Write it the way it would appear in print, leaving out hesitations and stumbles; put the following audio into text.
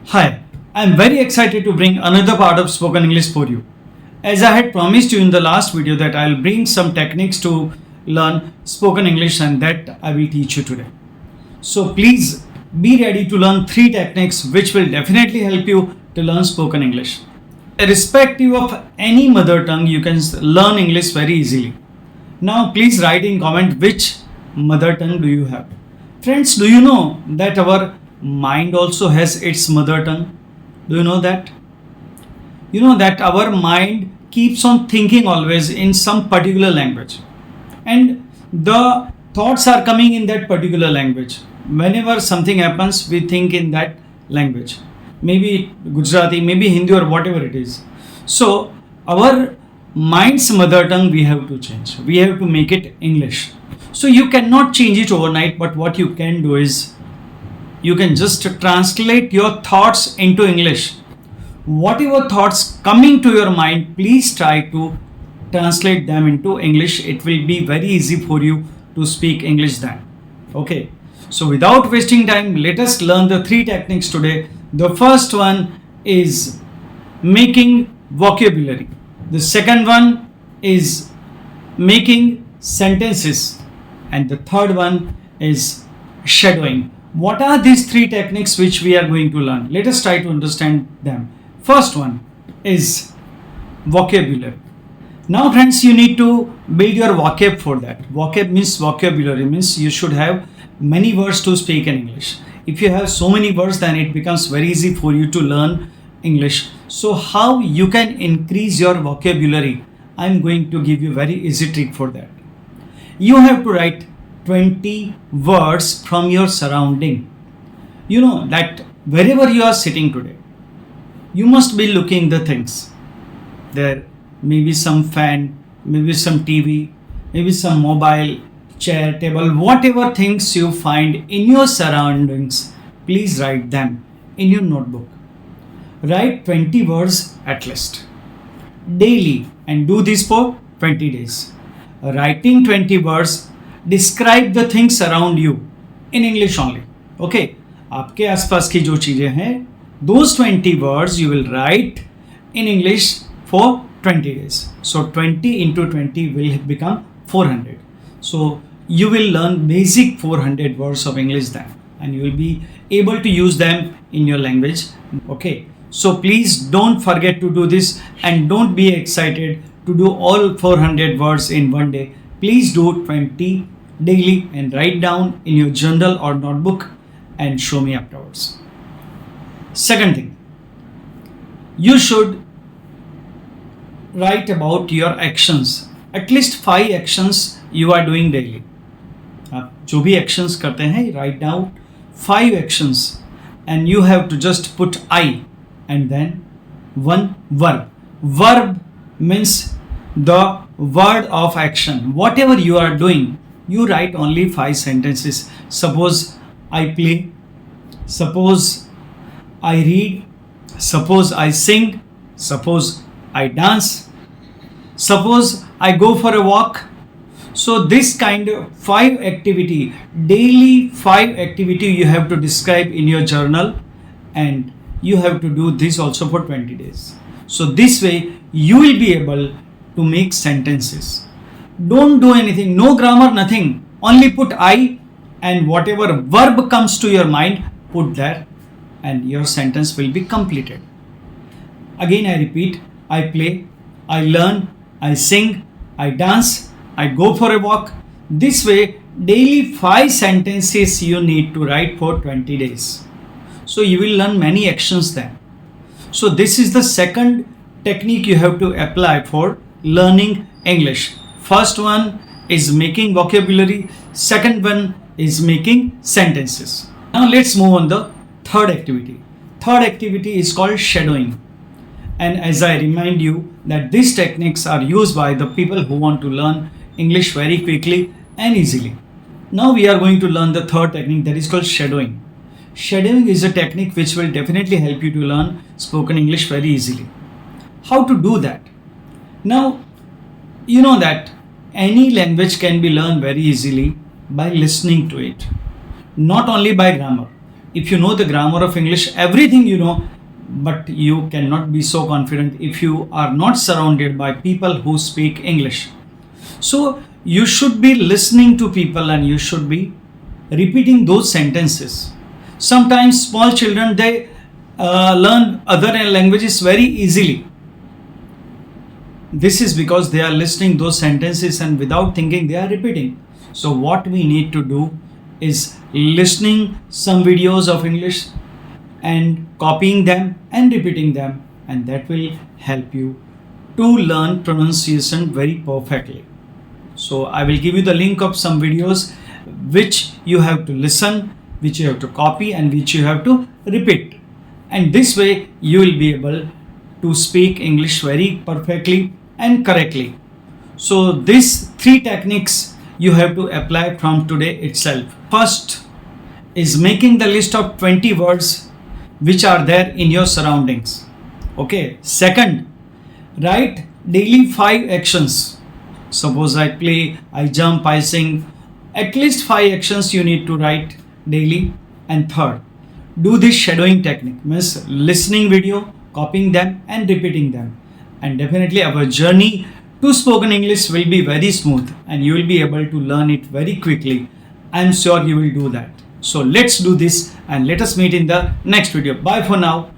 Hi, I am very excited to bring another part of spoken English for you. As I had promised you in the last video that I will bring some techniques to learn spoken English and that I will teach you today. So please be ready to learn 3 techniques which will definitely help you to learn spoken English. Irrespective of any mother tongue, you can learn English very easily. Now please write in comment which mother tongue do you have. Friends, do you know that our mind also has its mother tongue? Do you know that? You know that our mind keeps on thinking always in some particular language, and the thoughts are coming in that particular language. Whenever something happens, we think in that language, maybe Gujarati, maybe Hindi, or whatever it is. So our mind's mother tongue we have to change, we have to make it English. So you cannot change it overnight, but what you can do is you can just translate your thoughts into English. Whatever thoughts coming to your mind, please try to translate them into English. It will be very easy for you to speak English then. Okay. So without wasting time, let us learn the 3 techniques today. The first one is making vocabulary. The second one is making sentences. And the third one is shadowing. What are these 3 techniques which we are going to learn? Let us try to understand them. First one is vocabulary. Now friends, you need to build your vocab for that. Vocab means vocabulary, means you should have many words to speak in English. If you have so many words, then it becomes very easy for you to learn English. So how you can increase your vocabulary? I am going to give you a very easy trick for that. You have to write 20 words from your surrounding. You know that wherever you are sitting today, you must be looking the things. There may be some fan, maybe some TV, maybe some mobile, chair, table, whatever things you find in your surroundings, please write them in your notebook. Write 20 words at least daily and do this for 20 days. Writing 20 words, describe the things around you in English only. Okay, आपके आसपास की जो चीजें हैं, those 20 words you will write in English for 20 days. So 20 into 20 will become 400. So you will learn basic 400 words of English then, and you will be able to use them in your language. Okay, so please don't forget to do this, and don't be excited to do all 400 words in one day. Please do 20 daily and write down in your journal or notebook and show me afterwards. Second thing, you should write about your actions. At least 5 actions you are doing daily. आप जो भी actions करते हैं, write down 5 actions, and you have to just put I and then one verb. Verb means the word of action. Whatever you are doing, you write only 5 sentences. Suppose I play, suppose I read, suppose I sing, suppose I dance, suppose I go for a walk. So this kind of 5 activity, daily 5 activity you have to describe in your journal, and you have to do this also for 20 days. So this way you will be able to make sentences. Don't do anything, no grammar, nothing. Only put I, and whatever verb comes to your mind, put there, and your sentence will be completed. Again I repeat, I play, I learn, I sing, I dance, I go for a walk. This way daily 5 sentences you need to write for 20 days. So you will learn many actions then. So this is the second technique you have to apply for learning English. First one is making vocabulary. Second one is making sentences. Now let's move on the third activity. Third activity is called shadowing. And as I remind you that these techniques are used by the people who want to learn English very quickly and easily. Now we are going to learn the third technique, that is called shadowing. Shadowing is a technique which will definitely help you to learn spoken English very easily. How to do that? Now, you know that any language can be learned very easily by listening to it, not only by grammar. if you know the grammar of English, everything you know, but you cannot be so confident if you are not surrounded by people who speak English. So you should be listening to people and you should be repeating those sentences. Sometimes small children, they learn other languages very easily. This is because they are listening those sentences and without thinking they are repeating. So what we need to do is listening some videos of English and copying them and repeating them, and that will help you to learn pronunciation very perfectly. So I will give you the link of some videos which you have to listen, which you have to copy, and which you have to repeat. And this way you will be able to speak English very perfectly and correctly. So these three techniques you have to apply from today itself. First is making the list of 20 words which are there in your surroundings. Okay. Second, write daily 5 actions. Suppose I play, I jump, I sing. At least 5 actions you need to write daily. And third, do this shadowing technique, means listening video, copying them and repeating them. And definitely our journey to spoken English will be very smooth and you will be able to learn it very quickly. I am sure you will do that. So let's do this and let us meet in the next video. Bye for now.